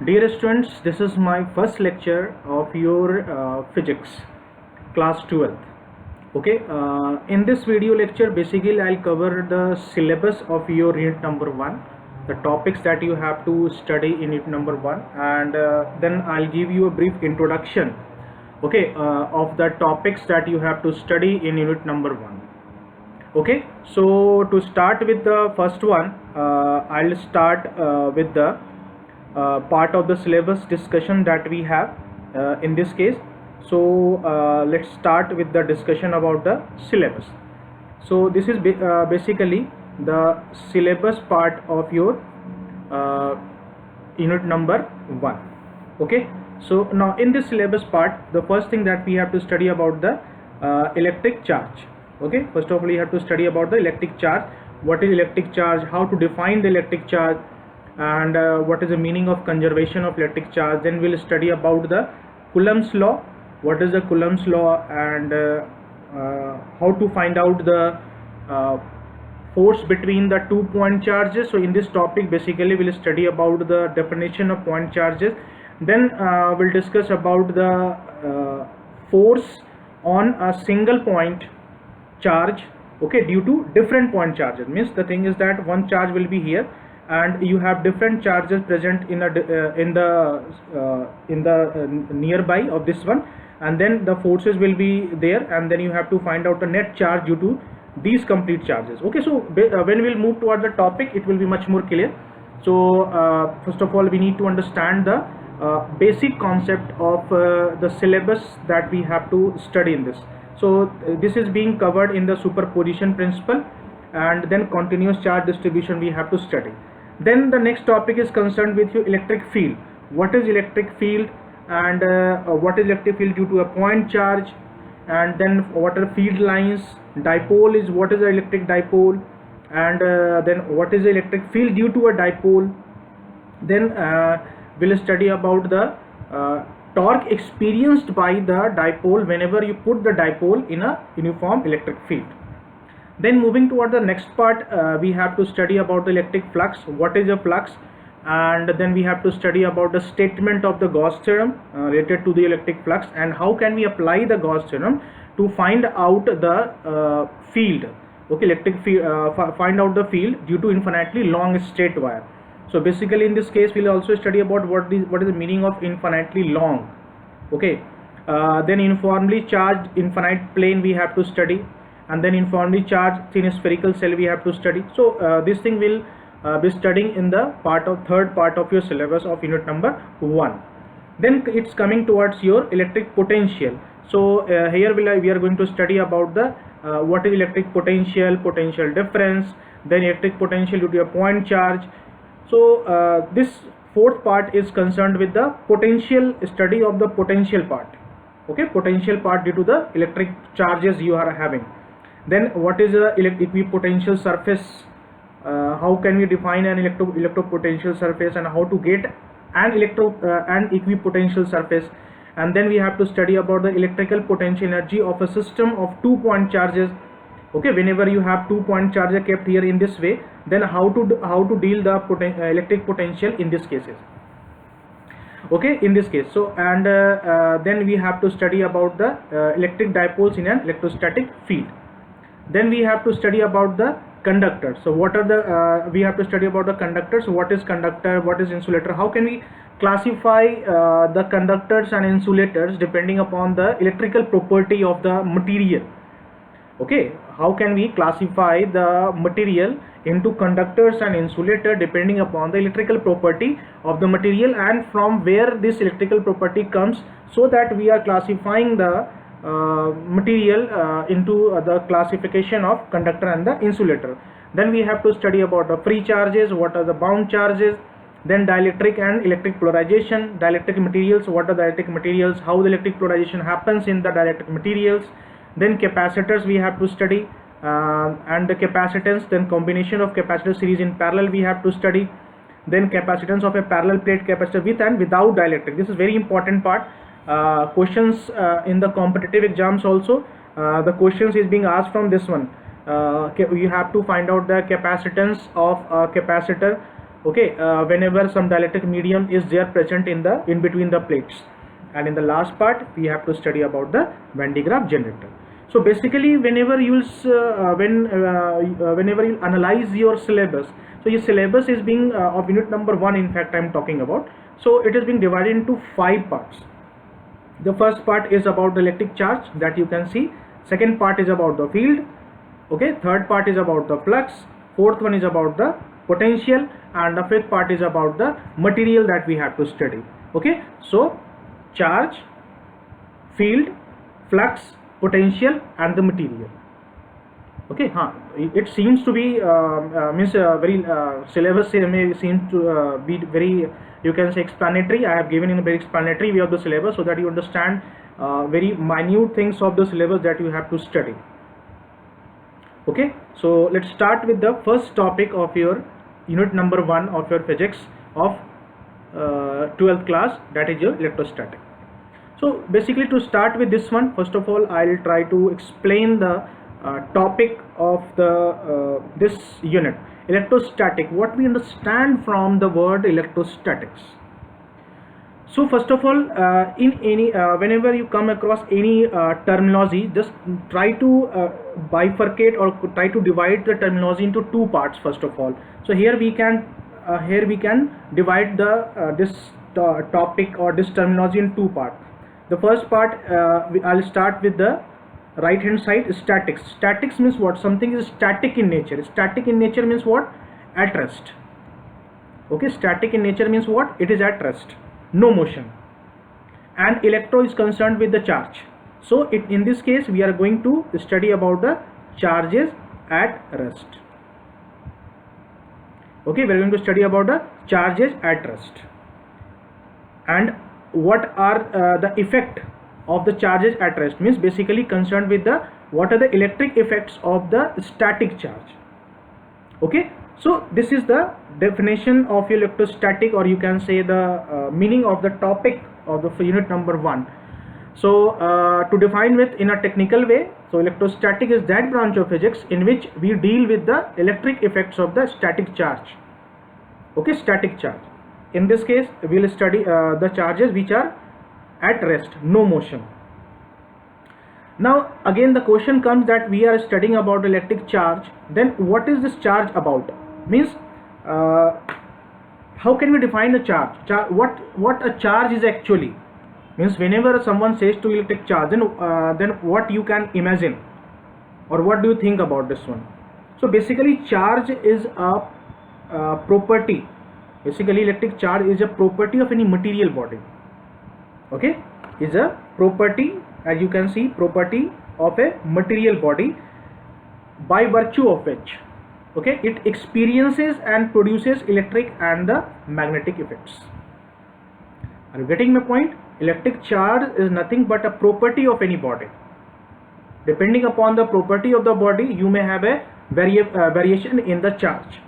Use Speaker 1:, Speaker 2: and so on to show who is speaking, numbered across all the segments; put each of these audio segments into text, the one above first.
Speaker 1: Dear students, this is my first lecture of your physics class 12th. Okay, in this video lecture basically I'll cover the syllabus of your unit number 1, the topics that you have to study in unit number 1, and then I'll give you a brief introduction, okay, of the topics that you have to study in unit number 1. Okay, so to start with the first one, I'll start with the part of the syllabus discussion that we have in this case. So let's start with the discussion about the syllabus. So this is basically the syllabus part of your unit number 1. Okay, so now in this syllabus part, the first thing that we have to study about the electric charge. Okay, first of all you have to study about the electric charge. What is electric charge, how to define the electric charge, and what is the meaning of conservation of electric charge. Then we'll study about the Coulomb's law, what is the Coulomb's law, and how to find out the force between the 2 point charges. So in this topic basically we'll study about the definition of point charges. Then we'll discuss about the force on a single point charge, okay, due to different point charges. Means the thing is that one charge will be here and you have different charges present in the nearby of this one, and then the forces will be there, and then you have to find out the net charge due to these complete charges. Okay, so when we'll move toward the topic it will be much more clear. So first of all we need to understand the basic concept of the syllabus that we have to study in this. So this is being covered in the superposition principle, and then continuous charge distribution we have to study. Then the next topic is concerned with your electric field. What is electric field, and what is electric field due to a point charge, and then what are field lines. Dipole is what is the electric dipole, and then what is the electric field due to a dipole. Then we'll study about the torque experienced by the dipole whenever you put the dipole in a uniform electric field. Then moving toward the next part, we have to study about the electric flux. What is a flux? And then we have to study about the statement of the Gauss theorem related to the electric flux, and how can we apply the Gauss theorem to find out the field. Okay, electric field, find out the field due to infinitely long straight wire. So basically in this case we'll also study about what is the meaning of infinitely long. Okay, then uniformly charged infinite plane we have to study, and then uniformly charged thin spherical cell we have to study. So this thing will be studying in the third part of your syllabus of unit number 1. Then it's coming towards your electric potential. So here we are going to study about the what is electric potential, potential difference, then electric potential due to a point charge. So this fourth part is concerned with the potential, study of the potential part. Okay, potential part due to the electric charges you are having. Then what is the equipotential surface, how can we define an electropotential surface, and how to get an equipotential surface. And then we have to study about the electrical potential energy of a system of 2 point charges. Okay, whenever you have 2 point charges kept here in this way, then how to deal the electric potential in these cases. Okay, in this case. So and then we have to study about the electric dipoles in an electrostatic field. Then we have to study about the conductors. So what are the we have to study about the conductors. What is conductor, what is insulator, how can we classify the conductors and insulators depending upon the electrical property of the material. Okay, how can we classify the material into conductors and insulator depending upon the electrical property of the material, and from where this electrical property comes, so that we are classifying the material into the classification of conductor and the insulator. Then we have to study about the free charges, what are the bound charges. Then dielectric and electric polarization. Dielectric materials, what are dielectric materials, how the electric polarization happens in the dielectric materials. Then capacitors we have to study, and the capacitance, then combination of capacitor series in parallel we have to study. Then capacitance of a parallel plate capacitor with and without dielectric. This is very important part. Questions in the competitive exams also, the questions is being asked from this one. You have to find out the capacitance of a capacitor Okay, whenever some dielectric medium is there present in between the plates. And in the last part we have to study about the Van de Graaff generator. So basically whenever you whenever you analyze your syllabus, so your syllabus is being of unit number 1, in fact I am talking about. So it is being divided into 5 parts. The first part is about the electric charge that you can see. Second part is about the field. Okay, third part is about the flux. Fourth one is about the potential, and the fifth part is about the material that we have to study. Okay, so charge, field, flux, potential, and the material. Okay, it seems to be very syllabus may seem to be very, you can say, explanatory. I have given in a very explanatory way of the syllabus so that you understand very minute things of the syllabus that you have to study. Okay, so let's start with the first topic of your unit number 1 of your physics of 12th class, that is your electrostatic. So basically, to start with this one, first of all I'll try to explain the topic of the this unit, electrostatic. What we understand from the word electrostatics. So first of all, in any whenever you come across any terminology, just try to bifurcate or try to divide the terminology into 2 parts first of all. So here we can divide the this topic or this terminology in 2 parts. The first part, I'll start with the right hand side, statics. Statics means what? Something is static in nature. Static in nature means what? At rest. Okay, static in nature means what? It is at rest, no motion. And electro is concerned with the charge. So in this case we are going to study about the charges at rest. Okay, we are going to study about the charges at rest and what are the effect of the charges at rest, means basically concerned with the what are the electric effects of the static charge. Okay, so this is the definition of electrostatic, or you can say the meaning of the topic of the unit number 1. So to define with in a technical way, so electrostatic is that branch of physics in which we deal with the electric effects of the static charge. Okay, static charge. In this case we will study the charges which are at rest, no motion. Now again the question comes that we are studying about electric charge, then what is this charge about? Means how can we define the charge? What a charge is actually? Means whenever someone says to electric charge, then what you can imagine or what do you think about this one? So basically charge is a property. Basically electric charge is a property of any material body. Okay, is a property, as you can see, property of a material body by virtue of which, okay, it experiences and produces electric and the magnetic effects. Are you getting my point? Electric charge is nothing but a property of any body. Depending upon the property of the body, you may have a variation in the charge.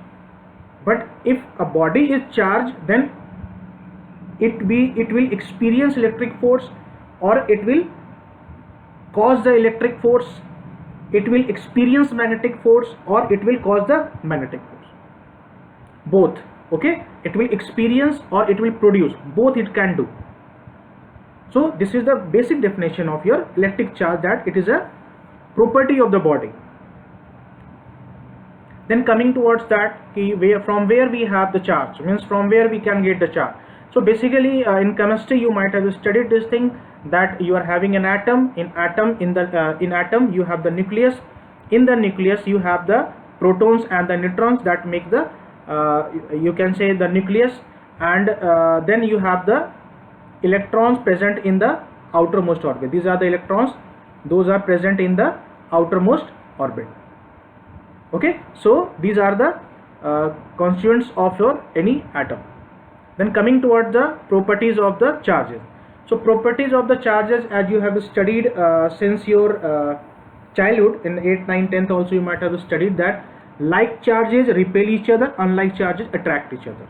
Speaker 1: But if a body is charged, then it will experience electric force, or it will cause the electric force, it will experience magnetic force, or it will cause the magnetic force. Both. Okay, it will experience or it will produce, both it can do. So this is the basic definition of your electric charge, that it is a property of the body. Then coming towards that, from where we have the charge, means from where we can get the charge. So basically in chemistry you might have studied this thing, that you are having an atom. In atom you have the nucleus. In the nucleus you have the protons and the neutrons that make the you can say the nucleus, and then you have the electrons present in the outermost orbit. These are the electrons, those are present in the outermost orbit. Okay, so these are the constituents of your any atom. Then coming towards the properties of the charges. So properties of the charges, as you have studied since your childhood, in 8th, 9th, 10th also you might have studied that like charges repel each other, unlike charges attract each other.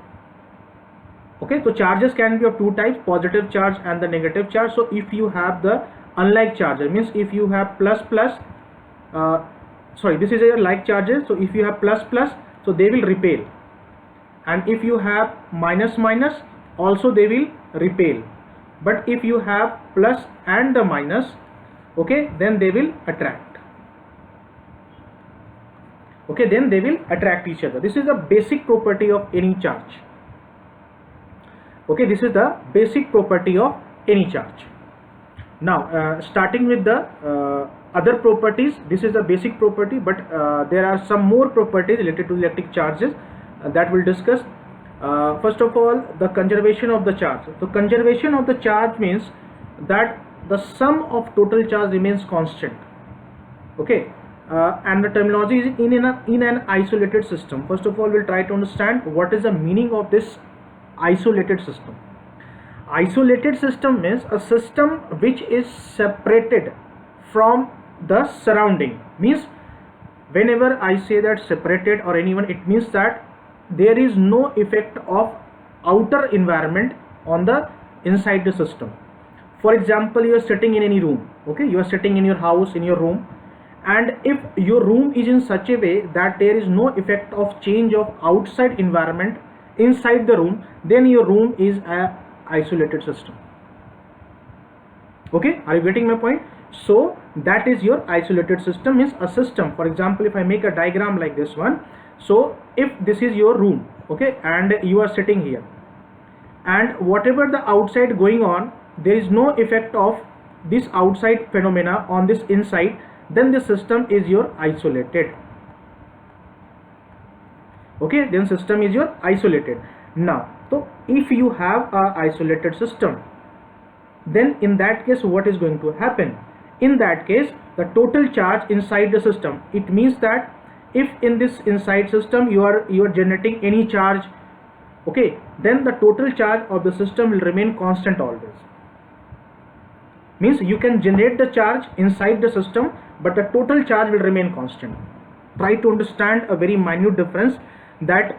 Speaker 1: Okay, so charges can be of 2 types, positive charge and the negative charge. So if you have the unlike charges, means if you have this is a like charges, so if you have plus, so they will repel. and if you have minus minus, also they will repel. But if you have plus and the minus, okay, then they will attract. Okay, then they will attract each other. This is the basic property of any charge. Okay, this is the basic property of any charge. Now starting with the other properties, this is the basic property, but there are some more properties related to electric charges that we'll discuss. First of all, the conservation of the charge. So conservation of the charge means that the sum of total charge remains constant. Okay, and the terminology is in an isolated system. First of all, we'll try to understand what is the meaning of this isolated system. Isolated system means a system which is separated from the surrounding. Means whenever I say that separated or anyone, it means that there is no effect of outer environment on the inside the system. For example, you are sitting in any room. Okay, you are sitting in your house, in your room, and if your room is in such a way that there is no effect of change of outside environment inside the room, then your room is a isolated system. Okay, are you getting my point? So that is your isolated system. Is a system. For example, if I make a diagram like this one, so if this is your room, okay, and you are sitting here, and whatever the outside going on, there is no effect of this outside phenomena on this inside, then the system is your isolated. Okay, then system is your isolated. Now, so if you have a isolated system, then in that case what is going to happen? In that case, the total charge inside the system, it means that if in this inside system you are generating any charge, okay, then the total charge of the system will remain constant always. Means you can generate the charge inside the system, but the total charge will remain constant. Try to understand a very minute difference that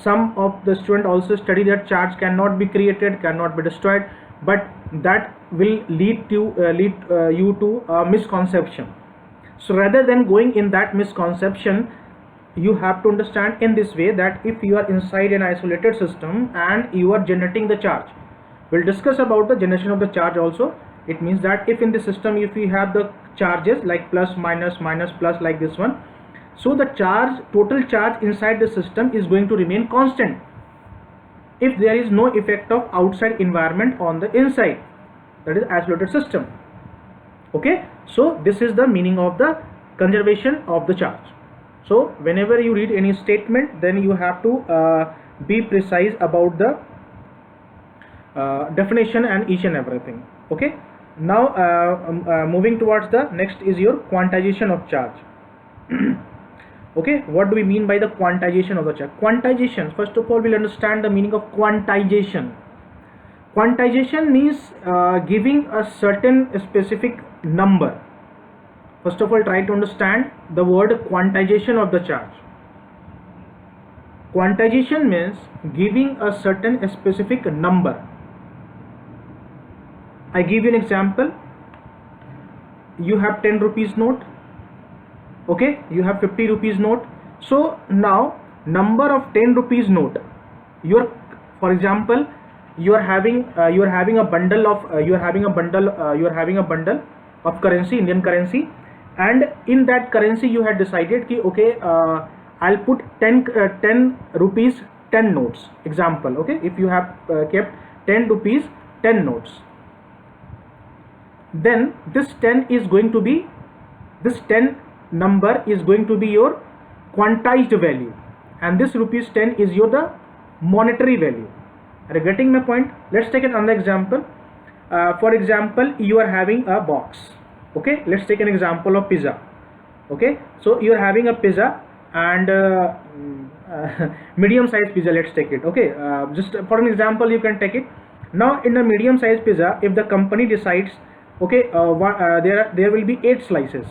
Speaker 1: some of the students also study that charge cannot be created, cannot be destroyed, but that will lead you to a misconception. So rather than going in that misconception, you have to understand in this way that if you are inside an isolated system and you are generating the charge, we'll discuss about the generation of the charge also. It means that if in the system, if we have the charges like plus minus minus plus like this one, so the charge, total charge inside the system is going to remain constant if there is no effect of outside environment on the inside. That is isolated system. Okay, so this is the meaning of the conservation of the charge. So whenever you read any statement, then you have to be precise about the definition and each and everything. Okay, now moving towards the next is your quantization of charge. Okay, what do we mean by the quantization of the charge? Quantization, first of all, we'll understand the meaning of quantization. Quantization means giving a certain specific number. First of all, try to understand the word quantization of the charge. Quantization means giving a certain specific number. I give you an example. You have 10 rupees note. Okay, you have 50 rupees note. So now number of 10 rupees note, for example, you are having a bundle of currency, Indian currency, and in that currency you had decided ki okay, I'll put 10 rupees 10 notes, example. Okay, if you have kept 10 rupees 10 notes, then this 10 number is going to be your quantized value, and this rupees 10 is your the monetary value. Are you getting my point? Let's take another example. For example, you are having a box. Okay, let's take an example of pizza. Okay, so you are having a pizza and medium size pizza, let's take it. Okay, just for an example you can take it. Now in a medium size pizza, if the company decides, okay, there will be 8 slices.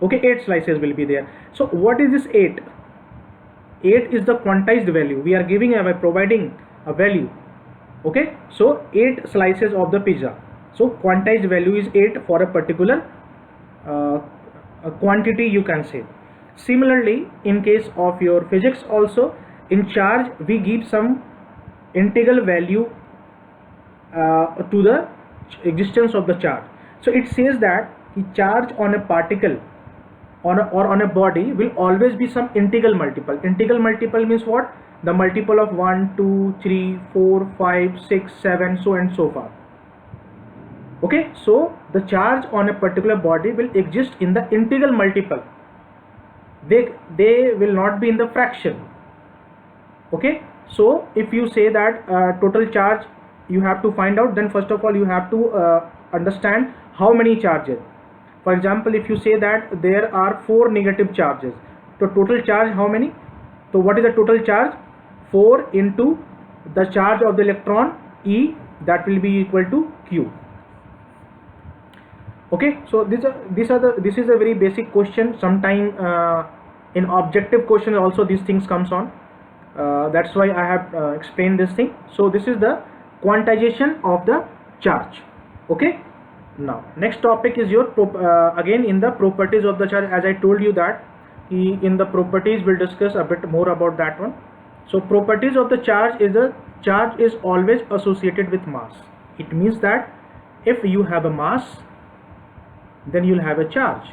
Speaker 1: Okay, 8 slices will be there. So what is this 8? 8 is the quantized value. We are giving by providing a value. Okay, so 8 slices of the pizza. So quantized value is 8 for a particular quantity, you can say. Similarly, in case of your physics also, in charge we give some integral value to the existence of the charge. So it says that the charge on a particle or on a body will always be some integral multiple. Integral multiple means what? The multiple of 1, 2, 3, 4, 5, 6, 7, so and so far. Okay, so the charge on a particular body will exist in the integral multiple. They will not be in the fraction. Okay, so if you say that total charge you have to find out, then first of all you have to understand how many charges. For example, if you say that there are 4 negative charges, so total charge how many? So what is the total charge? 4 into the charge of the electron E, that will be equal to Q. Okay, so this is a very basic question. Sometime in objective question also these things comes on. That's why I have explained this thing. So this is the quantization of the charge. Okay, now next topic is your again in the properties of the charge. As I told you that in the properties we'll discuss a bit more about that one. So properties of the charge is the charge is always associated with mass. It means that if you have a mass, then you'll have a charge.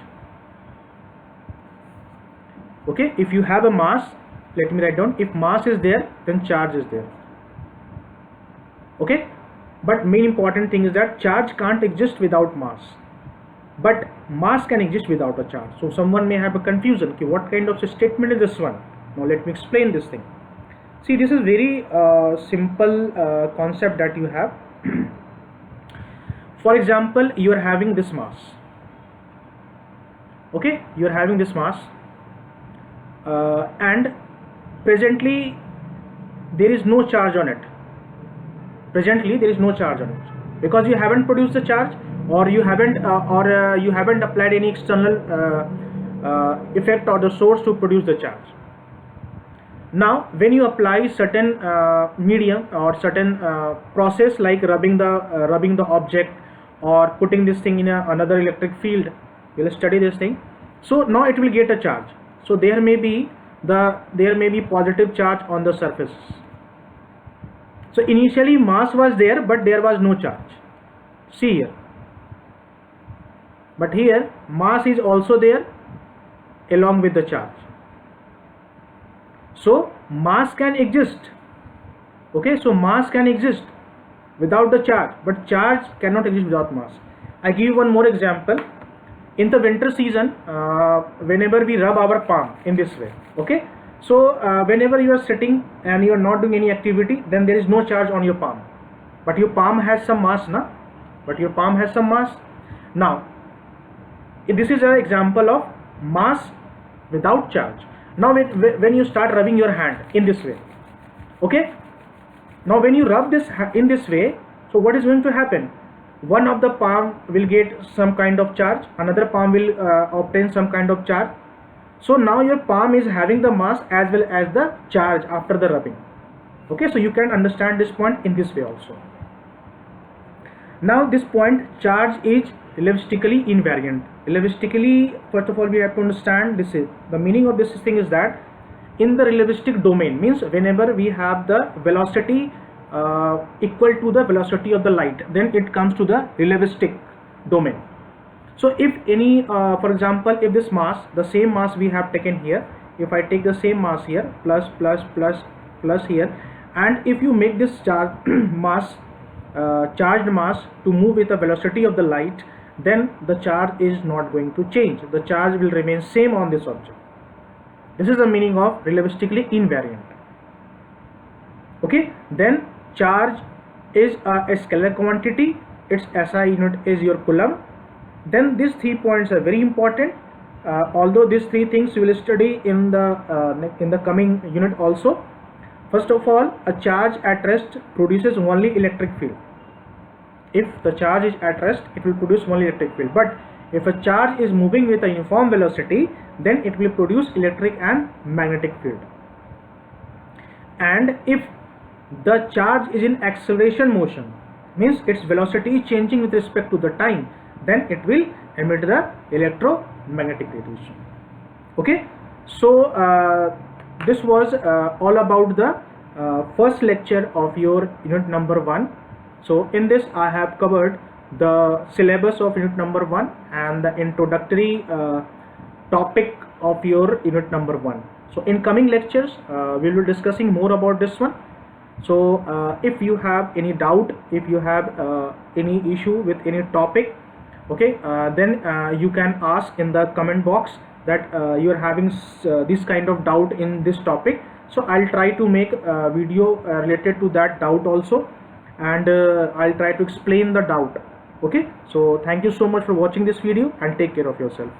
Speaker 1: Okay, if you have a mass, let me write down, if mass is there, then charge is there. Okay, but main important thing is that charge can't exist without mass, but mass can exist without a charge. So someone may have a confusion, okay, what kind of statement is this one? Now let me explain this thing. See, this is very simple concept that you have. For example, you are having this mass. Okay, you are having this mass and presently there is no charge on it. Presently there is no charge on it because you haven't produced the charge, or you haven't applied any external effect or the source to produce the charge. Now when you apply certain medium or certain process like rubbing the object or putting this thing in another electric field, we will study this thing. So now it will get a charge. So there may be positive charge on the surface. So initially mass was there, but there was no charge. See here, but here mass is also there along with the charge. So mass can exist. Okay, so mass can exist without the charge, but charge cannot exist without mass. I give you one more example. In the winter season, whenever we rub our palm in this way, okay, so whenever you are sitting and you are not doing any activity, then there is no charge on your palm, but your palm has some mass, na? But your palm has some mass. Now this is an example of mass without charge. Now when you start rubbing your hand in this way, okay, now when you rub this in this way, so what is going to happen? One of the palm will get some kind of charge, another palm will obtain some kind of charge. So now your palm is having the mass as well as the charge after the rubbing. Okay, so you can understand this point in this way also. Now this point, charge is relativistically invariant. Relativistically, first of all we have to understand this is the meaning of this thing is that in the relativistic domain means whenever we have the velocity equal to the velocity of the light, then it comes to the relativistic domain. So if any for example, if this mass, the same mass we have taken here, if I take the same mass here, plus plus plus plus here, and if you make this charge mass charged mass to move with the velocity of the light, then the charge is not going to change. The charge will remain same on this object. This is the meaning of relativistically invariant. Okay, then charge is a scalar quantity, its SI unit is your coulomb. Then these 3 points are very important, although these 3 things we will study in the coming unit also. First of all, a charge at rest produces only electric field. If the charge is at rest, it will produce only electric field, but if a charge is moving with a uniform velocity, then it will produce electric and magnetic field. And if the charge is in acceleration motion, means its velocity is changing with respect to the time, then it will emit the electromagnetic radiation. Okay, So this was all about the first lecture of your unit number 1. So in this I have covered the syllabus of unit number 1 and the introductory topic of your unit number 1. So in coming lectures we will be discussing more about this one. So if you have any doubt, if you have any issue with any topic, okay, then you can ask in the comment box that you are having this kind of doubt in this topic. So I'll try to make a video related to that doubt also, and I'll try to explain the doubt. Okay, so thank you so much for watching this video and take care of yourself.